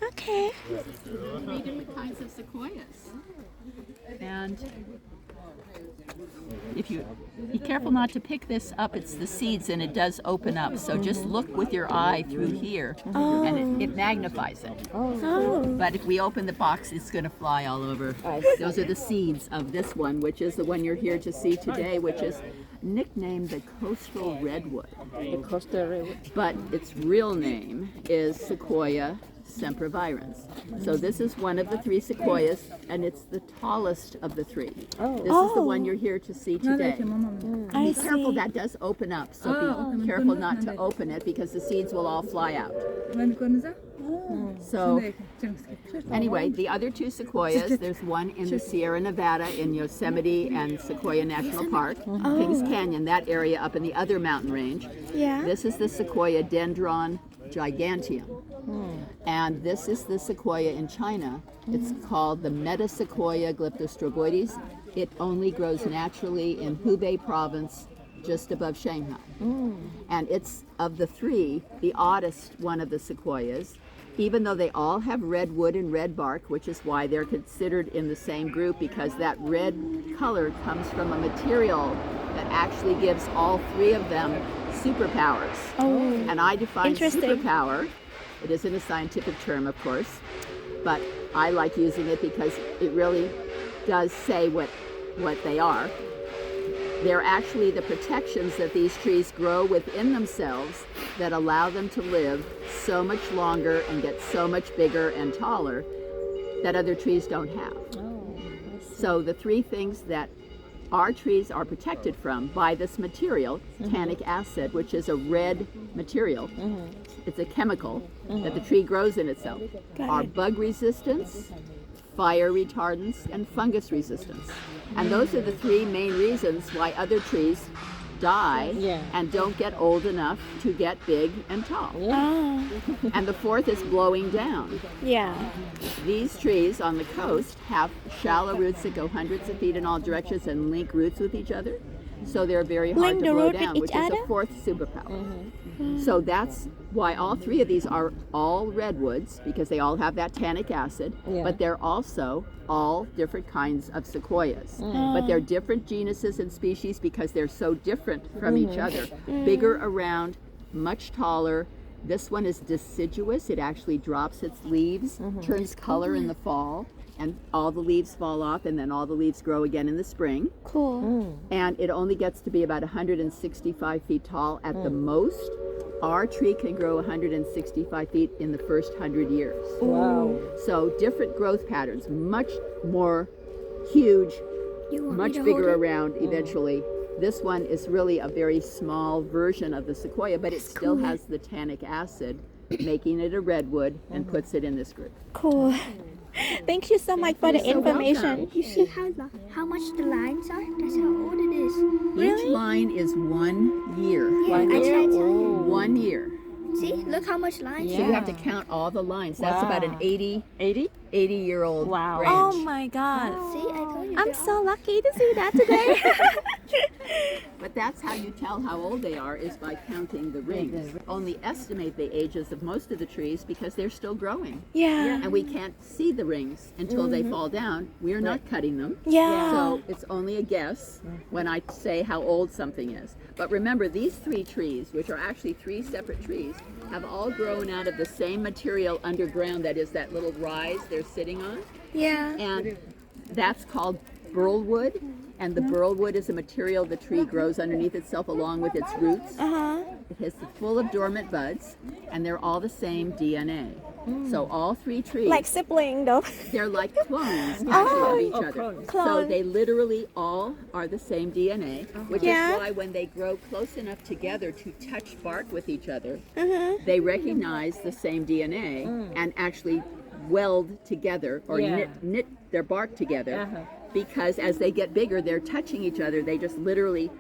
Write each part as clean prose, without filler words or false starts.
Okay. Three different kinds of sequoias. And if you be careful not to pick this up, it's the seeds and it does open up. So just look with your eye through here and it magnifies it. But if we open the box, it's going to fly all over. Those are the seeds of this one, which is the one you're here to see today, which is nicknamed the coastal redwood. The coastal redwood. But its real name is Sequoia sempervirens. So this is one of the three sequoias, and it's the tallest of the three. This is the one you're here to see today. Be careful, that does open up, so be careful not to open it because the seeds will all fly out. So anyway, the other two sequoias, there's one in the Sierra Nevada in Yosemite and Sequoia National Park, Kings Canyon, that area up in the other mountain range. This is the Sequoia dendron giganteum. And this is the sequoia in China. It's called the Metasequoia glyptostrogoides. It only grows naturally in Hubei province, just above Shanghai. And it's, of the three, the oddest one of the sequoias, even though they all have red wood and red bark, which is why they're considered in the same group, because that red color comes from a material that actually gives all three of them superpowers. And I define superpower, it isn't a scientific term, of course, but I like using it because it really does say what they are. They're actually the protections that these trees grow within themselves that allow them to live so much longer and get so much bigger and taller that other trees don't have. So the three things that our trees are protected from by this material, tannic acid, which is a red material, it's a chemical that the tree grows in itself, are bug resistance, fire retardants, and fungus resistance. And those are the three main reasons why other trees die and don't get old enough to get big and tall. And the fourth is blowing down. These trees on the coast have shallow roots that go hundreds of feet in all directions and link roots with each other. So they're very hard to blow down, which is the fourth superpower. So that's why all three of these are all redwoods, because they all have that tannic acid, but they're also all different kinds of sequoias. But they're different genuses and species because they're so different from each other. Bigger around, much taller. This one is deciduous. It actually drops its leaves, turns color in the fall, and all the leaves fall off, and then all the leaves grow again in the spring. And it only gets to be about 165 feet tall at the most. Our tree can grow 165 feet in the first 100 years. So different growth patterns, much more huge, much bigger around eventually. This one is really a very small version of the sequoia, but it still has the tannic acid, making it a redwood, and puts it in this group. Thank you so much for the information. You see how much the lines are? That's how old it is. Each line is 1 year. I tried to. 1 year. See, look how much lines. So you have to count all the lines. That's about an 80-year-old branch. Oh my God. See, I told you. I'm so lucky to see that today. But that's how you tell how old they are, is by counting the rings. Only estimate the ages of most of the trees because they're still growing. And we can't see the rings until they fall down. We're not cutting them. So it's only a guess when I say how old something is. But remember, these three trees, which are actually three separate trees, have all grown out of the same material underground, that is that little rise they're sitting on. And that's called burlwood. And the burlwood is a material the tree grows underneath itself along with its roots. It is full of dormant buds, and they're all the same DNA. So all three trees, like siblings though. They're like clones actually of each other. So they literally all are the same DNA, which is why when they grow close enough together to touch bark with each other, they recognize the same DNA and actually weld together or knit their bark together. Because as they get bigger, they're touching each other. They just literally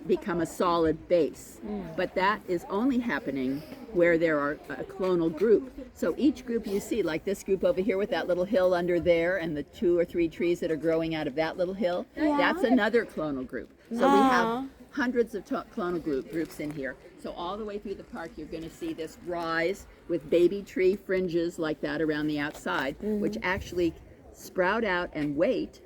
become a solid base. But that is only happening where there are a clonal group. So each group you see, like this group over here with that little hill under there and the 2 or 3 trees that are growing out of that little hill, that's another clonal group. So we have hundreds of clonal groups in here. So all the way through the park, you're going to see this rise with baby tree fringes like that around the outside, which actually sprout out and wait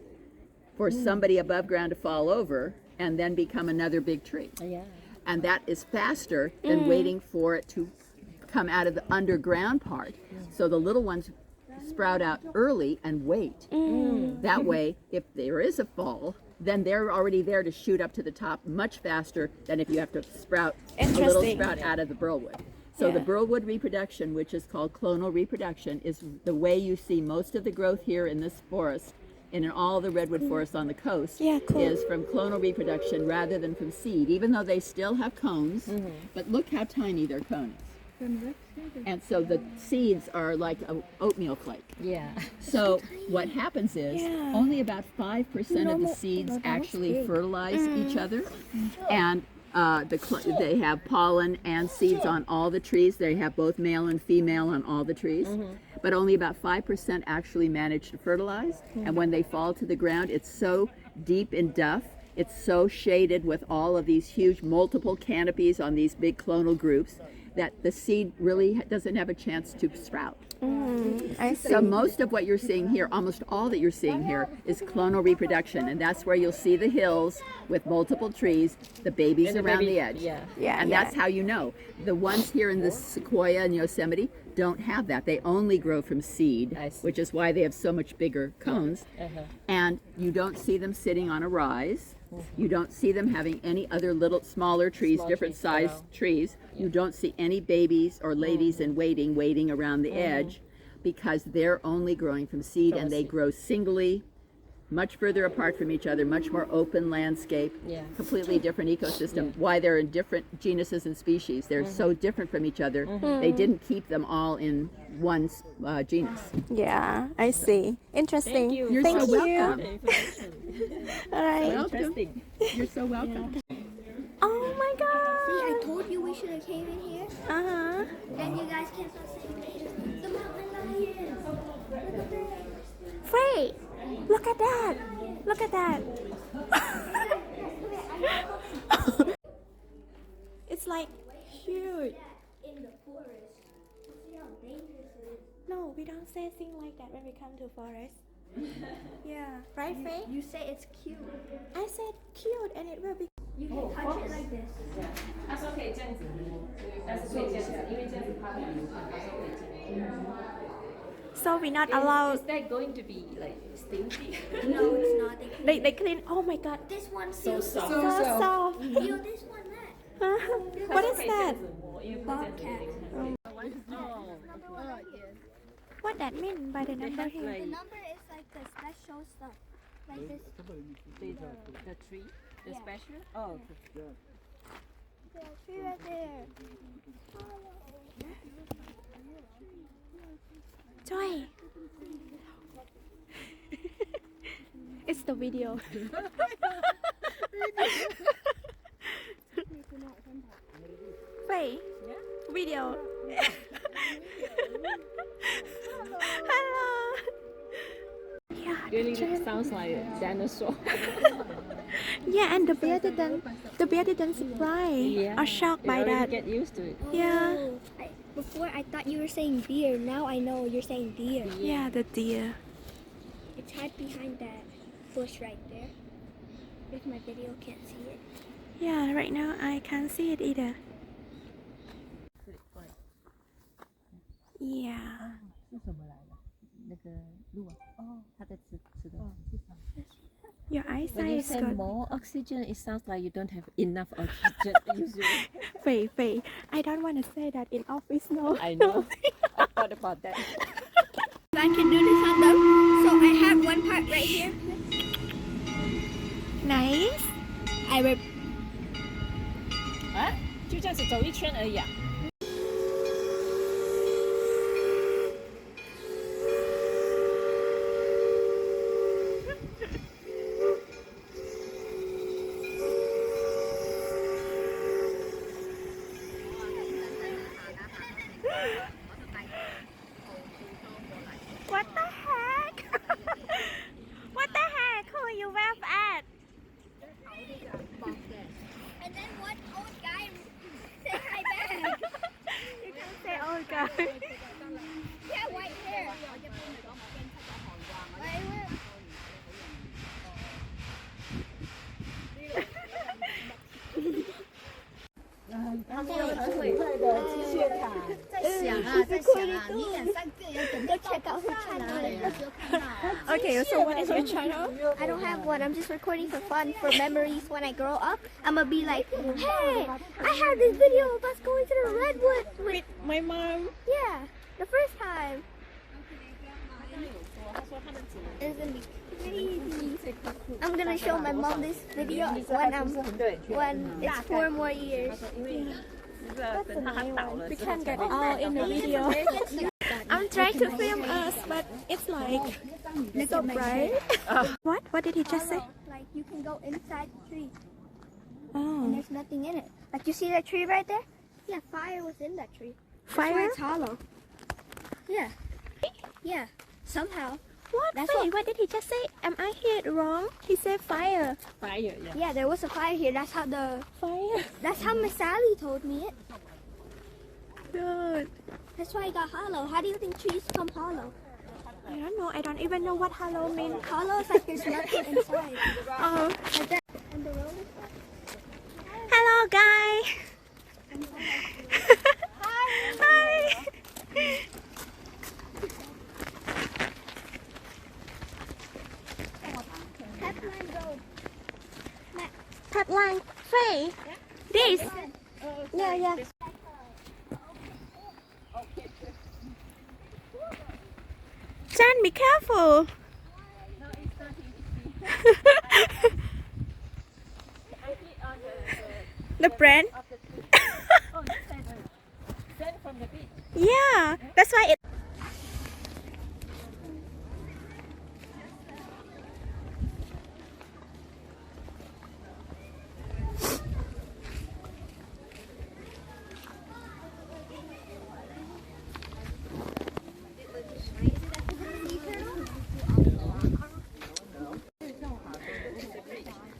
for somebody above ground to fall over and then become another big tree. Yeah. And that is faster than waiting for it to come out of the underground part. So the little ones sprout out early and wait. That way, if there is a fall, then they're already there to shoot up to the top much faster than if you have to sprout a little sprout out of the burlwood. So the burlwood reproduction, which is called clonal reproduction, is the way you see most of the growth here in this forest and in all the redwood forests on the coast is from clonal reproduction rather than from seed, even though they still have cones. But look how tiny their cone is. And so the seeds are like an oatmeal flake. Yeah. So what happens is only about 5% of the seeds actually fertilize each other. And they have pollen and seeds on all the trees. They have both male and female on all the trees. But only about 5% actually manage to fertilize. And when they fall to the ground, it's so deep in duff, it's so shaded with all of these huge multiple canopies on these big clonal groups that the seed really doesn't have a chance to sprout. I see. So most of what you're seeing here, almost all that you're seeing here, is clonal reproduction, and that's where you'll see the hills with multiple trees, the babies around the edge. And that's how you know. The ones here in the Sequoia and Yosemite don't have that. They only grow from seed, which is why they have so much bigger cones. And you don't see them sitting on a rise. You don't see them having any other little smaller trees, different size trees. You don't see any babies or ladies in waiting around the edge, because they're only growing from seed, and they grow singly, much further apart from each other, much more open landscape, completely different ecosystem. Why they're in different genuses and species. They're so different from each other. They didn't keep them all in one genus. Yeah, I see. Interesting. Thank you. You're Thank so you. welcome. All right. Interesting. You're so welcome. Oh my See, I god. told you we should have came in here. Uh-huh. And you guys kept on saying, the mountain lions. Look at this. Free. Look at that. Look at that. It's like huge. In the forest. See how dangerous it is. No, we don't say things like that when we come to forest. Yeah, right, Faye? You say it's cute. I said cute, and it will be. You can touch it like this. 他说可以这样子摸，但是可以这样子，因为这样子怕会流汗，他说可以这样。 So we're not allowed. Is that going to be like stinky? No, it's not. They clean. Oh my god. This one feels soft. So soft. Feel this one, that. What is that? Bobcat. What that mean by the number here? The number is like the special stuff. Like this. The tree, the Yeah. special. Oh, The tree right there. Joy. It's the video. Wait. Video. Hello. Yeah. really sounds like a dinosaur. Yeah, and the bear didn't surprise or shocked by that. Get used to it. Yeah. Oh, before I thought you were saying beer. Now I know you're saying deer. Yeah, the deer. It's hid behind that bush right there. If my video can't see it. Yeah, right now I can't see it either. Yeah. 是什么来的？那个鹿啊？哦，它在吃的。Your When eyesight you is say good. more oxygen, it sounds like you don't have enough oxygen usually. Faye, I don't want to say that in office, no. I know. I thought about that. I can do this on them. So I have one part right here. Nice. I will. 啊，就这样子走一圈而已啊。What the heck? What the heck? Who you wave at? guy. Yeah, white hair. Go check out her channel. Okay, so what is your channel? I don't have one. I'm just recording for fun, for memories when I grow up. I'm gonna be like, hey, I had this video of us going to the redwood with My mom. yeah, the first time. It's gonna be crazy. I'm gonna show my mom this video when it's 4 more years. We can't get it all in the video. I'm trying to film us, but it's like so bright. What? What did he just say? Like you can go inside the tree and Oh, there's nothing in it. Like you see that tree right there? Yeah, fire was in that tree. That's why fire? it's hollow. Yeah. Yeah. Somehow. What? That's Wait, what did he just say? Am I hear it wrong? He said fire. Yeah, there was a fire here. That's how Fire. That's how Miss Sally told me it. Good. That's why it got hollow. How do you think trees come hollow? I don't know. I don't even know what hello means. Hollow is like there's nothing inside. Oh. Like that. And the road is Hello, guy. Hi. Pepline Road. Thật line. Faye. This. Yeah. Jan, be careful. The brand. Yeah, that's why it.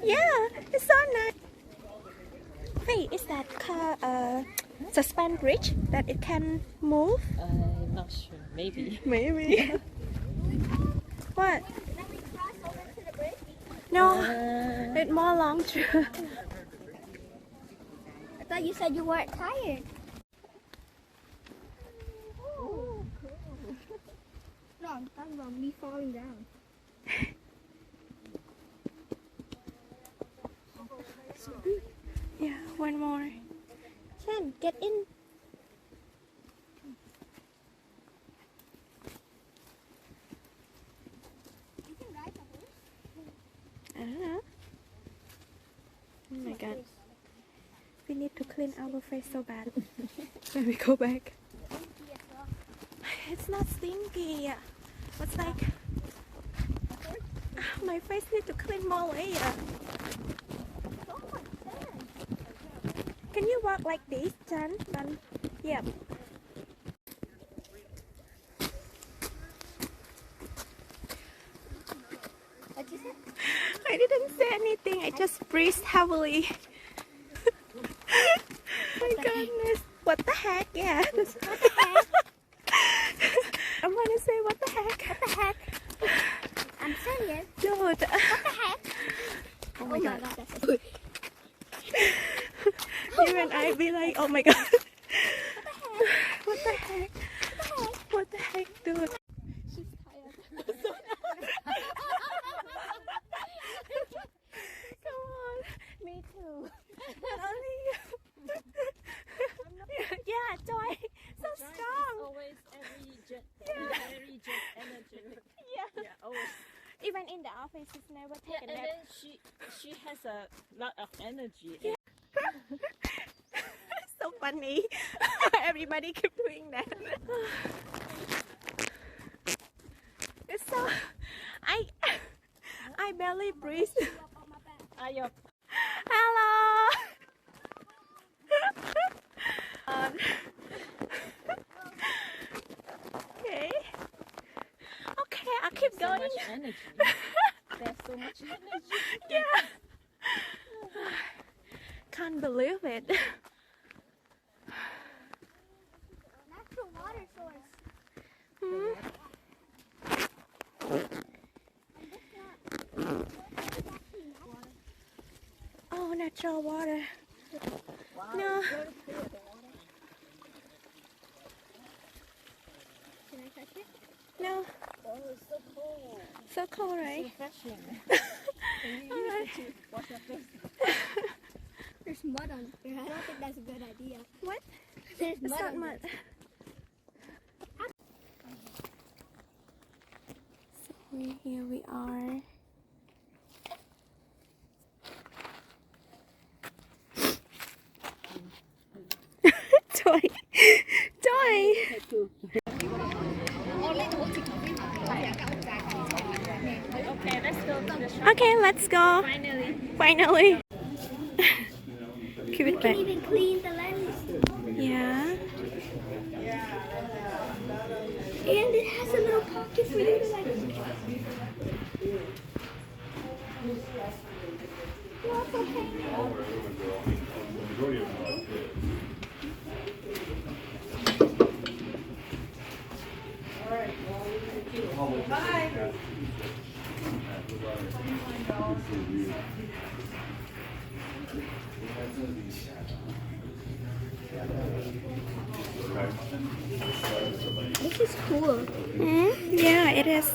Yeah, it's so nice. Hey, is that car suspend bridge that it can move? I'm not sure. Maybe. Maybe. What? Then we cross over to the bridge. No, it's more long trip. I thought you said you weren't tired. No, I'm talking about me falling down. Yeah, one more. Chen, get in. You can ride the horse. I don't know. Oh my god. We need to clean our face so bad when we go back. It's not stinky. It's like my face need to clean more layer. Can you walk like this, Chan? Yep. What you said? I didn't say anything. I just breathed heavily. My goodness. What the heck? Yeah. What the heck? I want to say what the heck. What the heck? I'm serious. Dude. What the heck? Oh my god. That's a Even I be like, oh my god. What the heck? What the heck, dude? She's tired. Come on. Me too. Only you. Yeah, Joy. So strong. Always every jet energy. Yeah. Always. Even in the office, she's never Yeah, taken and nap. then she has a lot of energy. So funny. Everybody keep doing that. It's so. I barely breathe. Ayo. Hello. Okay. Okay, I'll keep So going. much energy. There's so much energy. Yeah. Can't believe it. Natural water natural water. No. Can I touch it? No. Oh, it's so cold. So cold, right? Refreshing. Can you All use right. it to wash your face? There's mud on here. I don't think that's a good idea. What? There's It's mud not on mud. this. So here we are. Toy. Toy. Okay, let's go to the shop. Okay, let's go. Finally. Keep it You back. can even clean the lens. Yeah. And it has a little pocket for you to like. Lots of hanging. This is cool. Yeah, it is.